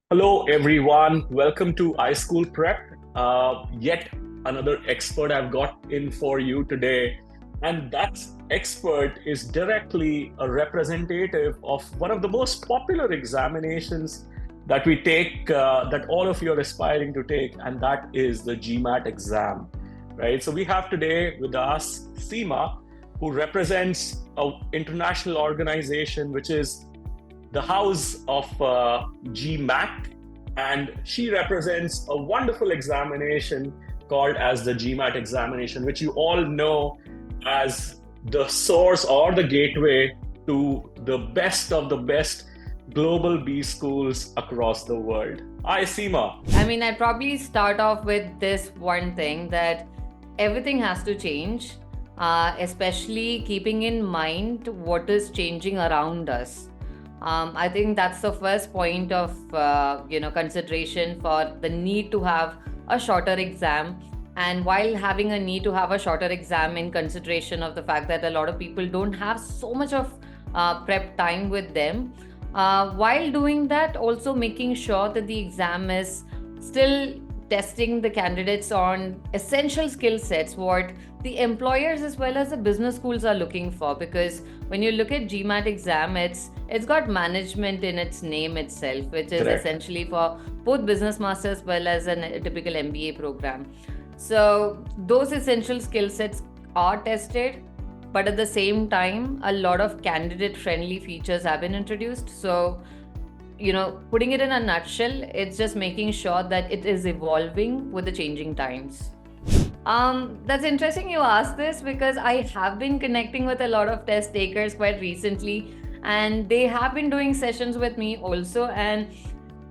Hello, everyone. Welcome to iSchool Prep. Yet another expert I've got in for you today. And that expert is directly a representative of one of the most popular examinations that we take, that all of you are aspiring to take, and that is the GMAT exam, right? So we have today with us Seema, who represents an international organization which is the house of GMAC, and she represents a wonderful examination called as the GMAT examination, which you all know as the source or the gateway to the best of the best global B schools across the world. Hi, Seema. I'd probably start off with this one thing that everything has to change, especially keeping in mind what is changing around us. I think that's the first point of consideration for the need to have a shorter exam. And while having a need to have a shorter exam in consideration of the fact that a lot of people don't have so much of prep time with them, while doing that, also making sure that the exam is still testing the candidates on essential skill sets, what the employers as well as the business schools are looking for. Because when you look at GMAT exam, it's got management in its name itself, which is Correct. essentially for both business masters as well as a typical MBA program. So those essential skill sets are tested, but at the same time, a lot of candidate friendly features have been introduced. So, putting it in a nutshell, it's just making sure that it is evolving with the changing times. That's interesting you asked this because I have been connecting with a lot of test takers quite recently, and they have been doing sessions with me also, and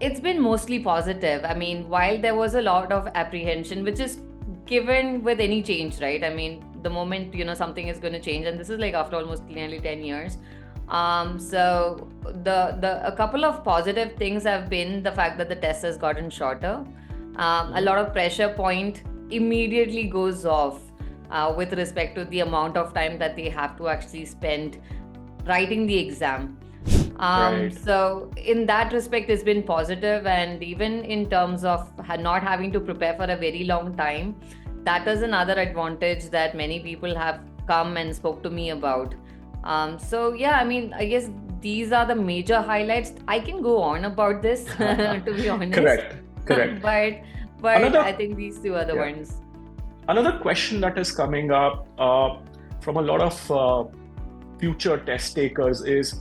it's been mostly positive. While there was a lot of apprehension, which is given with any change, right? The moment something is going to change, and this is like after almost nearly 10 years. So the a couple of positive things have been the fact that the test has gotten shorter. A lot of pressure point immediately goes off with respect to the amount of time that they have to actually spend writing the exam. Right. So in that respect, it's been positive, and even in terms of not having to prepare for a very long time, that is another advantage that many people have come and spoke to me about. So yeah, I guess these are the major highlights. I can go on about this to be honest, Correct. Correct. but I Another, think these two are the yeah. ones. Another question that is coming up from a lot of future test takers is,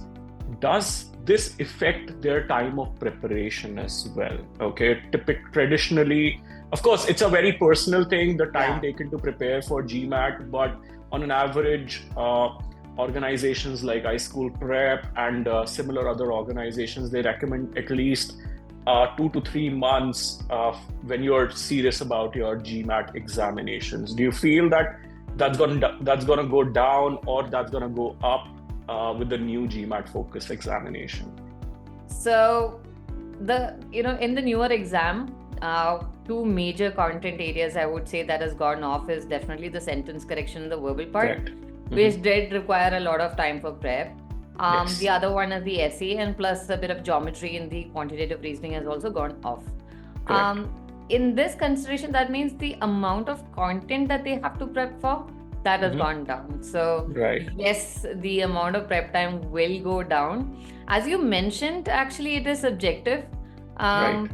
does this affect their time of preparation as well? Okay, traditionally, of course, it's a very personal thing, the time Yeah. taken to prepare for GMAT, but on an average, organizations like iSchool Prep and similar other organizations, they recommend at least 2 to 3 months when you're serious about your GMAT examinations. Do you feel that that's gonna go down, or that's gonna go up with the new GMAT focused examination? So in the newer exam, two major content areas I would say that has gone off is definitely the sentence correction and the verbal part, Correct. which did require a lot of time for prep. The Yes. other one is the essay, and plus a bit of geometry in the quantitative reasoning has also gone off. Correct. In this consideration, that means the amount of content that they have to prep for, that has Mhm. gone down. So Right. yes, the amount of prep time will go down. As you mentioned, actually, it is subjective. Right.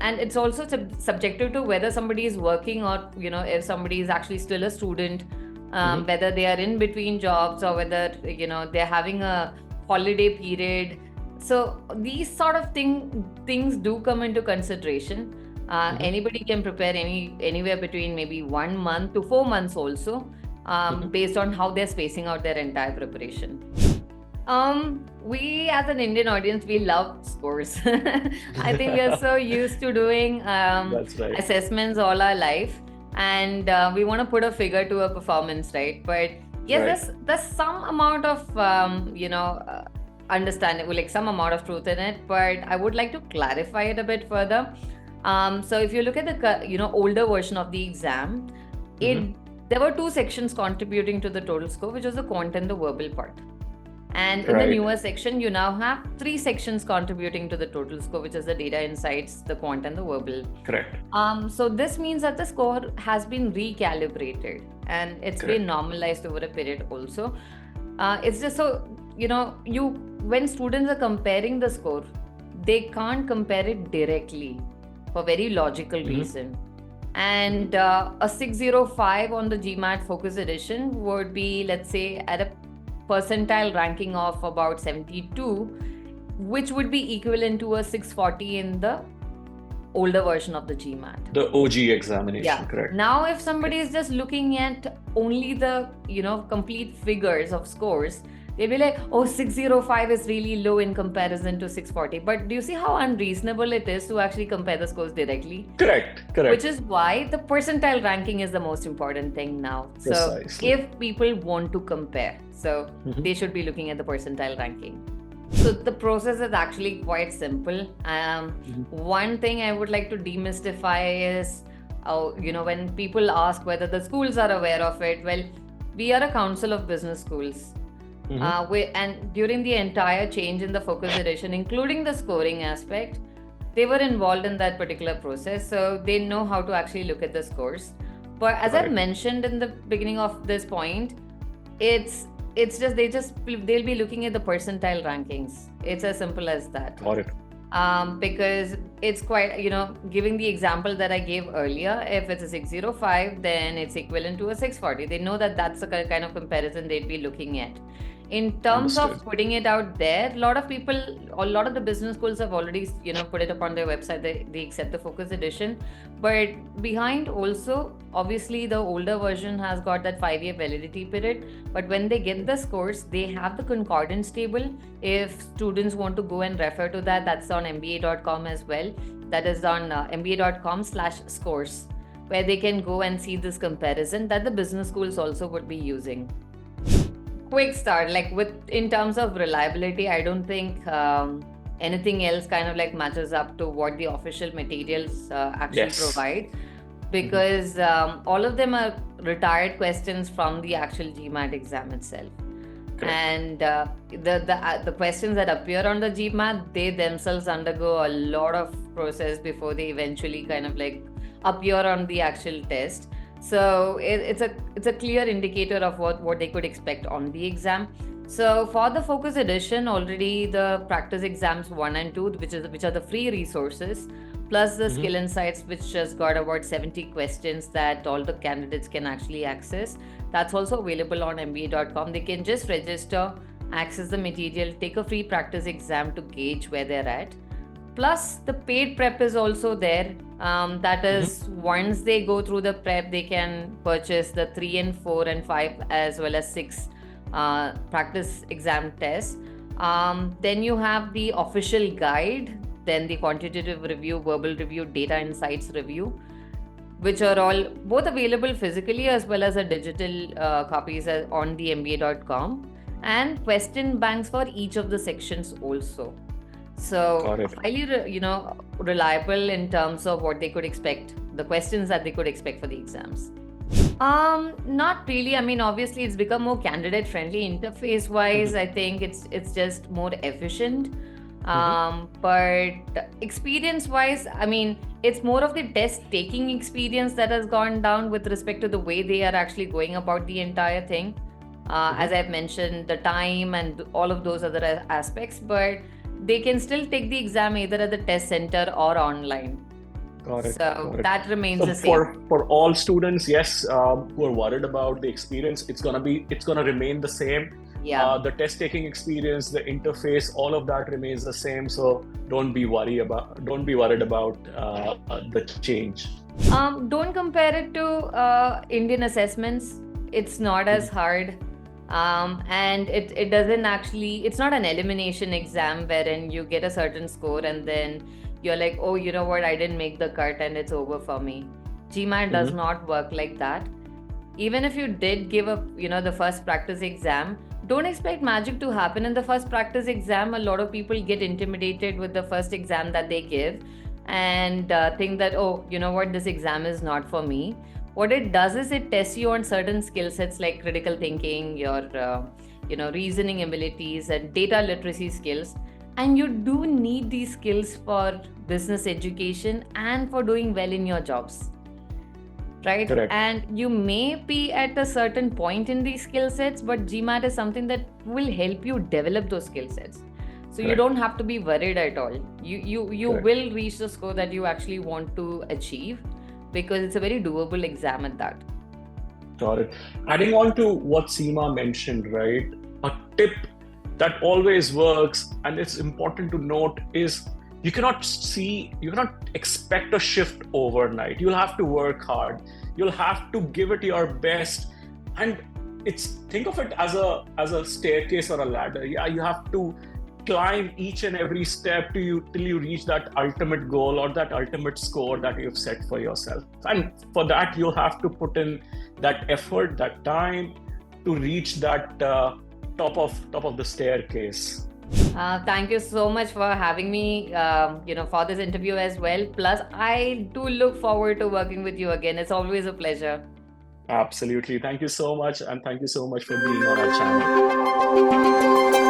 And it's also subjective to whether somebody is working, or if somebody is actually still a student, Mhm. whether they are in between jobs, or whether they're having a holiday period. So these sort of things do come into consideration. Mhm. Anybody can prepare anywhere between maybe 1 month to 4 months also, Mhm. based on how they're spacing out their entire preparation. We as an Indian audience, we love scores. I think we are so used to doing That's right. assessments all our life, and we want to put a figure to a performance, right? But yes, Right. there's some amount of understandable, like some amount of truth in it. But I would like to clarify it a bit further. So if you look at the older version of the exam, it Mhm. there were two sections contributing to the total score, which was the quant and the verbal part. And in the Right. newer section, you now have 3 sections contributing to the total score, which is the data insights, the quant, and the verbal. Correct. So this means that the score has been recalibrated and it's Correct. been normalized over a period also. It's just so, when students are comparing the score, they can't compare it directly for very logical reason. And a 605 on the GMAT Focus Edition would be, let's say, at a percentile ranking of about 72, which would be equivalent to a 640 in the older version of the GMAT. The OG examination. Yeah. Correct. Now, if somebody is just looking at only the, complete figures of scores, they'll be like, oh, 605 is really low in comparison to 640. But do you see how unreasonable it is to actually compare the scores directly? Correct. Which is why the percentile ranking is the most important thing now. Precisely. So if people want to compare, they should be looking at the percentile ranking. So the process is actually quite simple. One thing I would like to demystify is, when people ask whether the schools are aware of it, well, we are a council of business schools. And during the entire change in the Focus Edition, including the scoring aspect, they were involved in that particular process. So they know how to actually look at the scores. But as I mentioned in the beginning of this point, they'll be looking at the percentile rankings. It's as simple as that. Got it. Because it's quite, giving the example that I gave earlier, if it's a 605, then it's equivalent to a 640. They know that that's the kind of comparison they'd be looking at. In terms of putting it out there, a lot of the business schools have already, put it upon their website. They accept the Focus Edition. But behind also, obviously, the older version has got that 5-year validity period. But when they get the scores, they have the concordance table. If students want to go and refer to that, that's on mba.com as well. That is on mba.com/scores, where they can go and see this comparison that the business schools also would be using. Quick start, in terms of reliability, I don't think anything else kind of matches up to what the official materials actually provide, because all of them are retired questions from the actual GMAT exam itself. Correct. And the questions that appear on the GMAT, they themselves undergo a lot of process before they eventually kind of appear on the actual test. So it's a clear indicator of what they could expect on the exam. So for the Focus Edition, already the practice exams 1 and 2, which are the free resources, plus the skill insights, which just got about 70 questions that all the candidates can actually access. That's also available on mba.com. They can just register, access the material, take a free practice exam to gauge where they're at. Plus, the paid prep is also there. That is, once they go through the prep, they can purchase the 3 and 4 and 5 as well as 6 practice exam tests. Then you have the official guide, then the quantitative review, verbal review, data insights review, which are all both available physically as well as a digital copies on the mba.com, and question banks for each of the sections also. So highly, reliable in terms of what they could expect, the questions that they could expect for the exams. Not really. I mean, obviously, it's become more candidate friendly interface wise. I think it's just more efficient. But experience wise, I mean, it's more of the test taking experience that has gone down with respect to the way they are actually going about the entire thing. As I've mentioned, the time and all of those other aspects, but they can still take the exam either at the test center or online. Got it. That remains the same. For all students, yes, who are worried about the experience, it's gonna remain the same. Yeah. The test taking experience, the interface, all of that remains the same. So don't be worried about the change. Don't compare it to Indian assessments. It's not as hard. And it doesn't actually, it's not an elimination exam wherein you get a certain score and then you're like, oh, you know what, I didn't make the cut and it's over for me. GMAT does not work like that. Even if you did give up, the first practice exam, don't expect magic to happen in the first practice exam. A lot of people get intimidated with the first exam that they give and think that, oh, you know what, this exam is not for me. What it does is it tests you on certain skill sets like critical thinking, your reasoning abilities and data literacy skills. And you do need these skills for business education and for doing well in your jobs, right? Correct. And you may be at a certain point in these skill sets, but GMAT is something that will help you develop those skill sets. So you Correct. don't have to be worried at all. You Correct. will reach the score that you actually want to achieve, because it's a very doable exam at that. Got it. Adding on to what Seema mentioned, right? A tip that always works, and it's important to note, is you cannot expect a shift overnight. You'll have to work hard. You'll have to give it your best. And think of it as a staircase or a ladder. Yeah, you have to climb each and every step till you reach that ultimate goal or that ultimate score that you've set for yourself. And for that, you'll have to put in that effort, that time to reach that top of the staircase. Thank you so much for having me, for this interview as well. Plus, I do look forward to working with you again. It's always a pleasure. Absolutely. Thank you so much. And thank you so much for being on our channel.